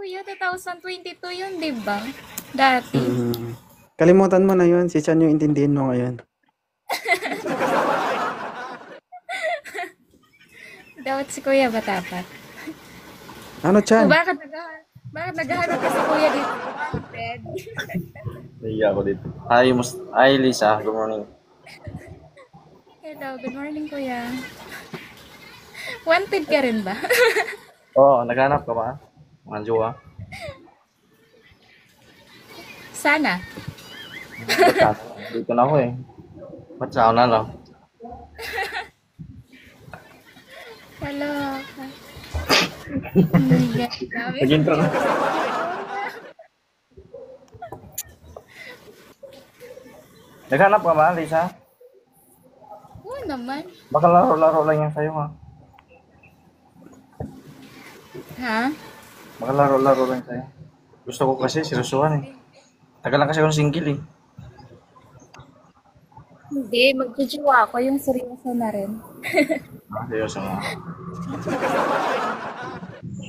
kuya, 2022 yun, di ba? Dati. Kalimutan mo na yun. Si Chan yung intindihin mo ngayon. Dapat si kuya ba dapat? Ano, O Chan? bakit naghahanap ka si kuya dito? Wanted. Nahiya ako dito. Hi Lisa, good morning. Hello, good morning kuya. Wanted ka rin ba? Oo, naghanap ka ba? Mga jowa? Sana. Ba't ka? Dito na ako eh. Ba't sa ako na lang? Hello. Oh my God. Grabe. Nag-intro na. Naghanap ka ba, Lisa? Oo naman. Baka laro-laro lang yan sa'yo ha. Ha? Baka laro-laro lang sa'yo. Gusto ko kasi seryosohan eh. Tagal lang kasi akong single eh. Hindi, magjujuwa ako. Yung seryoso na rin. Seryoso nga.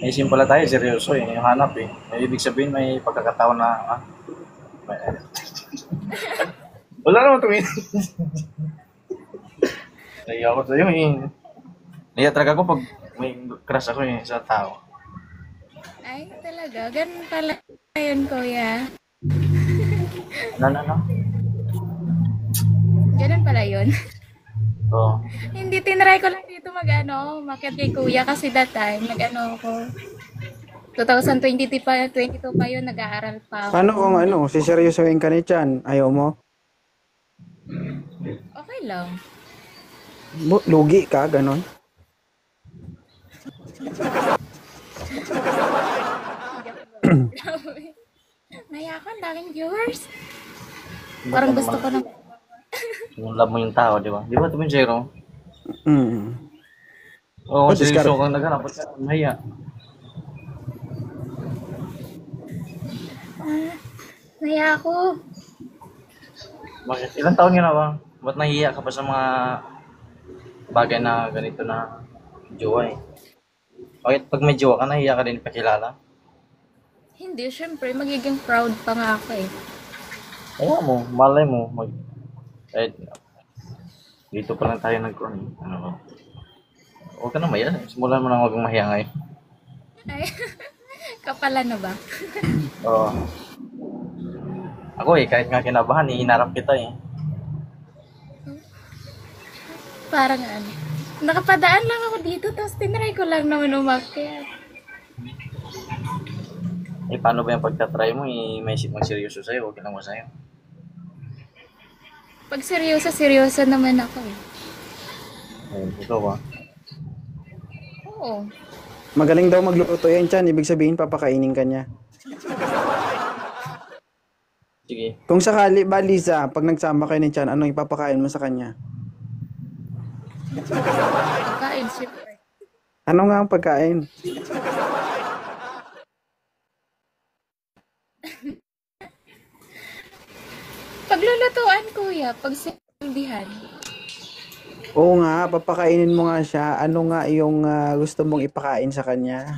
May isim pala tayo, seryoso eh. Yung hanap eh. May ibig sabihin may pagkakataon na may, wala naman tumingin. Naiya ako sa'yo eh. Naiya talaga ako pag may crush ako eh sa tao. Ay, talaga. Ganun pala yun, kuya. No. Ganun pala yun. Oo. Hindi, tinry ko lang dito makit kay kuya kasi that time, ako. 2022 pa yun, nag-aaral pa Paano ako. kung siseryosohin ka ni Chan? Ayaw mo? Okay lang. Lugi ka, ganon. Naya ako, ang daming viewers. Parang gusto ko na. Yung love mo yung tao, di ba? Di ba ito yung zero? Mm. Oo, Ba't seryoso iskar- kang naghanap. Ba't ka nahiya? Naya ako. Bakit? Ilang taon ka na ba? Ba't nahiya ka pa sa mga bagay na ganito na jowa eh? Bakit pag may jowa ka, nahiya ka din ipakilala? Hindi, syempre, magiging proud pa nga ako eh. Ayaw mo, malay mo. Eh, dito pa lang tayo ano ba? Huwag ka na maya. Simulan mo na huwag mahiya ngayon. Ay, kapala na ba? Oo. Ako eh, kahit nga kinabahan, hinarap kita eh. Parang nakapadaan lang ako dito, tapos tinry ko lang naman umakyat. Eh, paano ba yung pagtatry mo? Eh, may isip seryoso sa'yo, huwag lang mo sa'yo. Pag seryoso, seryoso naman ako eh. Ayun, ikaw ba? Oo. Magaling daw magluto yan, Chan. Ibig sabihin, papakainin ka niya. Sige. Kung sakali ba, Lisa, pag nagsama kayo ni Chan, anong ipapakain mo sa kanya? Kain, syempre. Ano nga ang pagkain? Paglulutuan, kuya, pag silbihan. Oo nga, papakainin mo nga siya. Ano nga yung gusto mong ipakain sa kanya?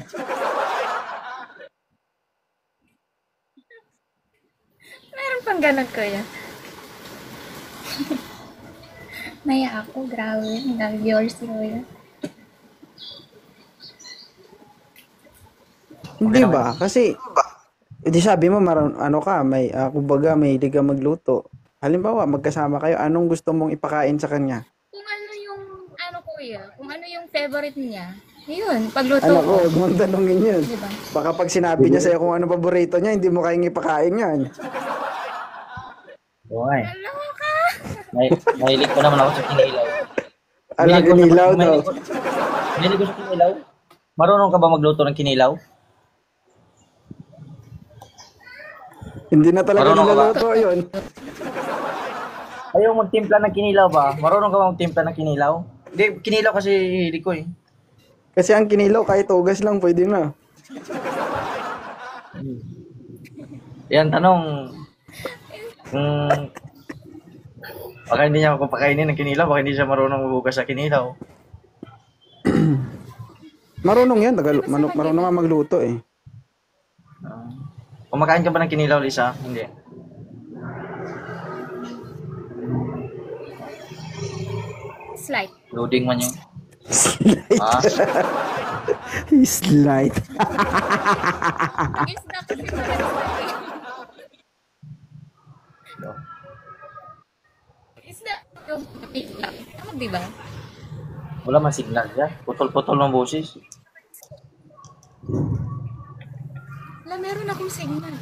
Meron pang ganun, kuya. Naya ako, grabe. Ang dami viewers si kuya. Hindi ba? Kasi, di sabi mo, kumbaga, may ka magluto. Halimbawa, magkasama kayo, anong gusto mong ipakain sa kanya? Kung ano yung, kuya, kung ano yung favorite niya, yun, pagluto Anak ko, ko. huwag mong tanongin yun. Diba? Baka pag sinabi niya sa'yo kung ano paborito niya, hindi mo kayang ipakain yan. Oo nga eh. Alam ka! Mahilig pa naman ako sa kinilaw. Alang inilaw daw. Mahilig ko sa kinilaw. Marunong ka ba magluto ng kinilaw? Hindi na talaga Marunong ka ba? niluluto yun. Ayaw magtimpla ng kinilaw ba? Marunong ka ba magtimpla ng kinilaw? Hindi, kinilaw kasi hilig ko eh. Kasi ang kinilaw, kahit ugas lang, pwede na. Yan, tanong. Baka hindi niya ako pakainin ng kinilaw, baka hindi siya marunong maghugas sa kinilaw. Marunong yan, marunong nga magluto eh. Ah. Kumakain ka ba ng kinilaw, Lisa? Hindi. Slight. Loading man yun. Ah, He's light. Isda kasi pala. Isda. Yung lang. Tama, di ba? wala man signal dyan. Putol-putol ng boses. Wala, meron akong signal.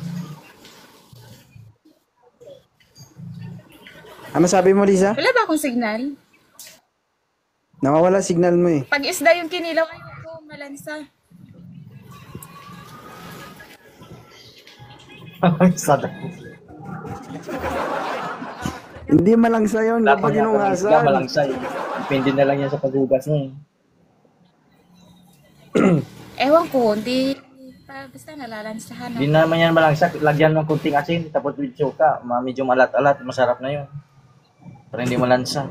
Ano sabi mo, Lisa? Wala ba akong signal? Nawawala signal mo eh. Pag isda yung kinilaw, ayoko, malansa. Sada. Hindi malangsa yun. Lahat Kapag ng isda inuhasan. malangsay. Depende na lang yan sa paghugas niya eh. Ewan ko, hindi pa, basta nalalansahan Hindi ako. naman yan malangsa. Lagyan ng kunting asin, tapos with suka. Medyo malat-alat, masarap na yun. Para hindi malansa.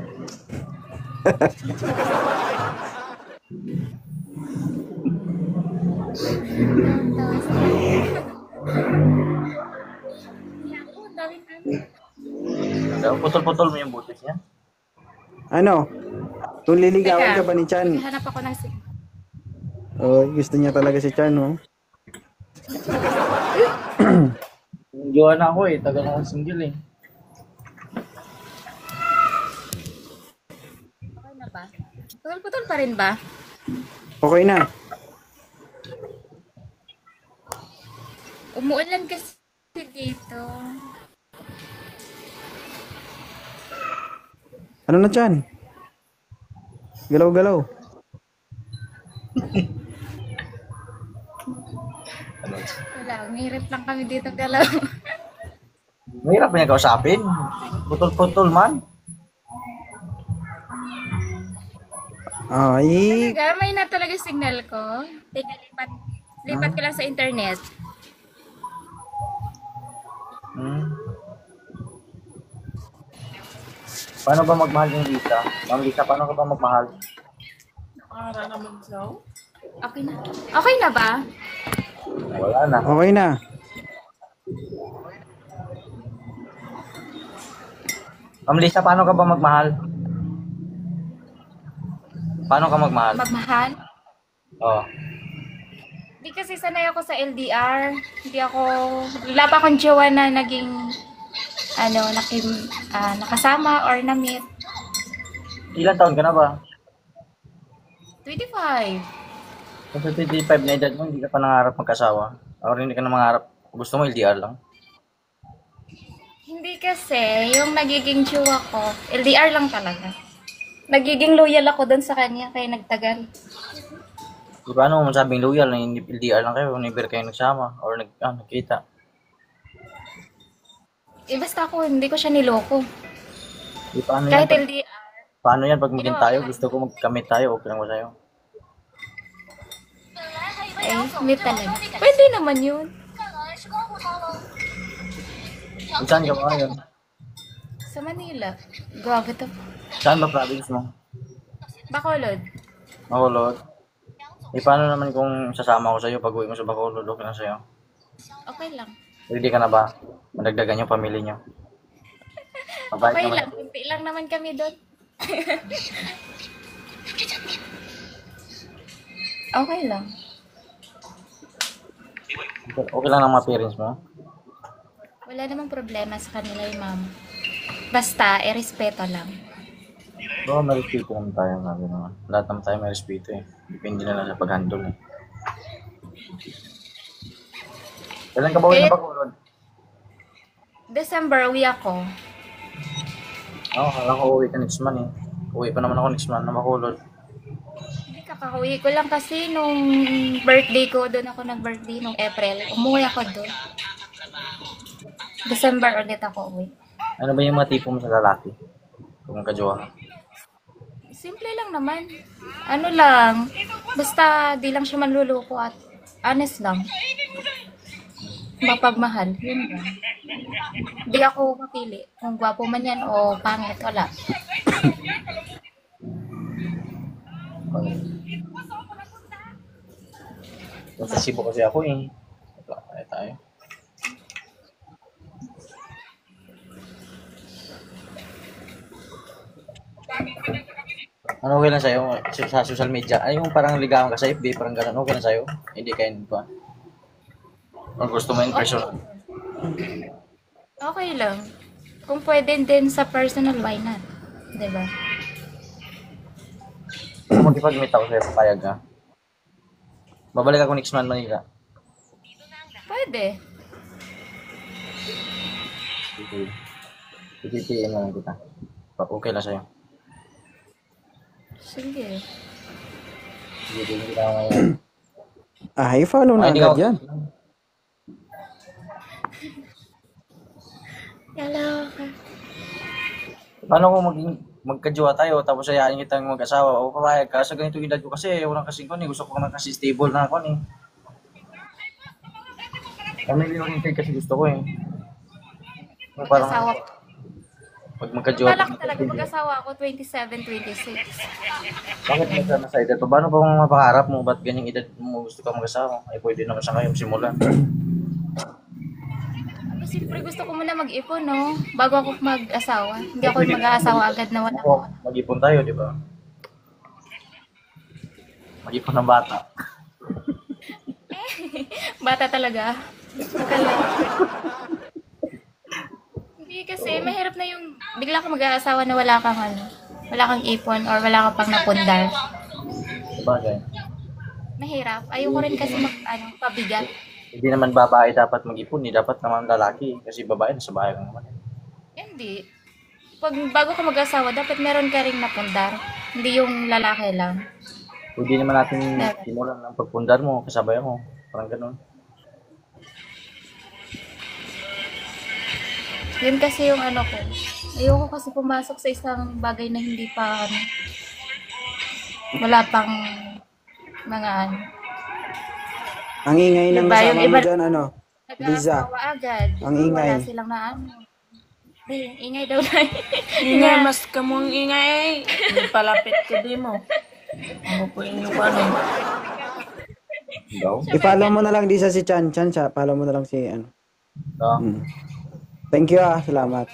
Ako, ang daming ano. Putol-putol mo yung butis niya. Ano? Kung liligawan Teka, ka ba ni Chan? hanap ako ng signal. Oh, gusto niya talaga si Chan, oh. Jowa na ako eh. Tagal na akong single eh. Okay na ba? Putol-putol pa rin ba? Okay na. Umuulan kasi dito. Ano na, Chan? Galaw-galaw. Wala, umirip lang kami dito dalawa. Mahirap niya kausapin. Putol-putol man. Ay, Gamay na talaga signal ko. Teka, lipat ko lang sa internet. Hmm. Paano ba magmahal yung Lisa? Ma'am Lisa, paano ka ba magmahal? Okay na. Okay na ba? Wala na. okay na. Ma'am Lisa, paano ka ba magmahal? Paano ka magmahal? Magmahal? Oh. Hindi kasi sanay ako sa LDR. Hindi ako, wala pa akong jowa na naging, nakasama or na-meet. Ilan taon ka na ba? 25. Kung sa 25 na edad mo, hindi ka pa nangarap magkasawa. Or hindi ka na mangarap. Gusto mo LDR lang. Hindi kasi, yung nagiging jowa ko, LDR lang talaga. Nagiging loyal ako dun sa kanya, kaya nagtagal. Di ba ano masabing loyal na hindi LDR lang kayo, never kayo nagsama or nagkita. Basta ako, hindi ko siya niloko. Di paano yan? Kahit LDR, Paano yan pag maging tayo? Gusto ko magkamit tayo, okay lang ba sa'yo? meet talaga. Pwede naman yun. Kung saan ka ba ngayon? Sa Manila. Grabe to. Saan ba province mo? Bacolod. Bacolod. Paano naman kung sasama ko sa'yo pag uwi mo sa Bacolod, okay lang sa'yo? Okay lang. Ready ka na ba? Madagdagan yung pamilya niyo. Mabait Okay naman. lang. Kunti lang naman kami doon. Okay lang. Okay lang ng mga parents mo? Wala namang problema sa kanila yung mama. Basta, respeto lang. Oo, may respeto naman tayo. Sabi naman. Lahat naman tayo may respeto eh. Depende na lang sa pag-handle eh. Kailan ka ba uwi Eh, na Bacolod? December, uwi ako. Oo, kala ko uwi ka next month eh. Uwi pa naman ako next month na Bacolod. Hindi, kakauwi ko lang kasi nung birthday ko, doon ako nag-birthday nung April. Umuwi ako doon. December ulit ako uwi. Ano ba yung mga tipo mo sa lalaki? Kung kajowa ka. Simple lang naman. Ano lang, basta di lang siya manluloko at honest lang. Mapagmahal, yun lang. Di ako mapili kung gwapo man yan o pangit, wala. Kung sa Cebu kasi ako eh. Tayo Ano okay lang sa'yo sa social media? Ay, yung parang ligawan ka sa FB, parang gano'n, okay lang sa'yo? Hindi ka in pa. Or gusto mo in person? Okay lang. Kung pwede din sa personal, why not? Diba? Kung magkipag-meet ako sa'yo, papayag ka. Babalik ako next month Manila. Pwede. Okay. Ipipiin na lang kita. Okay lang sa'yo. Sige. Sige, hindi ka ngayon. I-follow na Hindi agad yan. Hello. Paano kung magkajowa tayo tapos ayain kitang mag-asawa o papayag ka sa ganito edad ko kasi walang kasing kon eh. Gusto ko naman kasi stable na kon eh. Family oriented kasi gusto ko eh. Parang Mag-asawa. pag magkajowa Balak talaga mag-asawa ako 27, 26. bakit mo sana sa edad pa? Paano pa kung mapangarap mo? Ba't ganyang edad mo gusto ka mag-asawa? Ay pwede naman sa kayo simulan. Siyempre gusto ko muna mag-ipon, no? Bago ako mag-asawa. Hindi ako mag-aasawa agad na wala. Ako, mag-ipon tayo, di ba? Mag-ipon ng bata. Bata talaga. Akala. Hindi kasi, mahirap na yung bigla ka mag-aasawa na wala kang wala kang ipon or wala ka pang napundar. Sabagay. Mahirap. Ayoko rin kasi pabigat. Hindi naman babae dapat mag-ipon, eh. Dapat naman lalaki. Kasi babae, nasa bahay lang naman. Hindi. Bago ka mag-asawa, dapat meron ka ring napundar. Hindi yung lalaki lang. Pwede naman natin simulan ng pagpundar mo, kasabay mo. Parang ganun. Yun kasi yung ko. Ayoko kasi pumasok sa isang bagay na hindi pa, wala pang mga Ang ingay ng Diba, yung kasama mo iba- dyan, Liza. nag-aasawa agad. Ang ingay. Wala silang Di, ingay daw na. Ingay, mas kamong ingay. Palapit ka di mo. Ano po inyo pa no? Daw? I-follow mo na lang Liza si Chan. Chan siya. Follow mo na lang si Daw? Thank you salamat.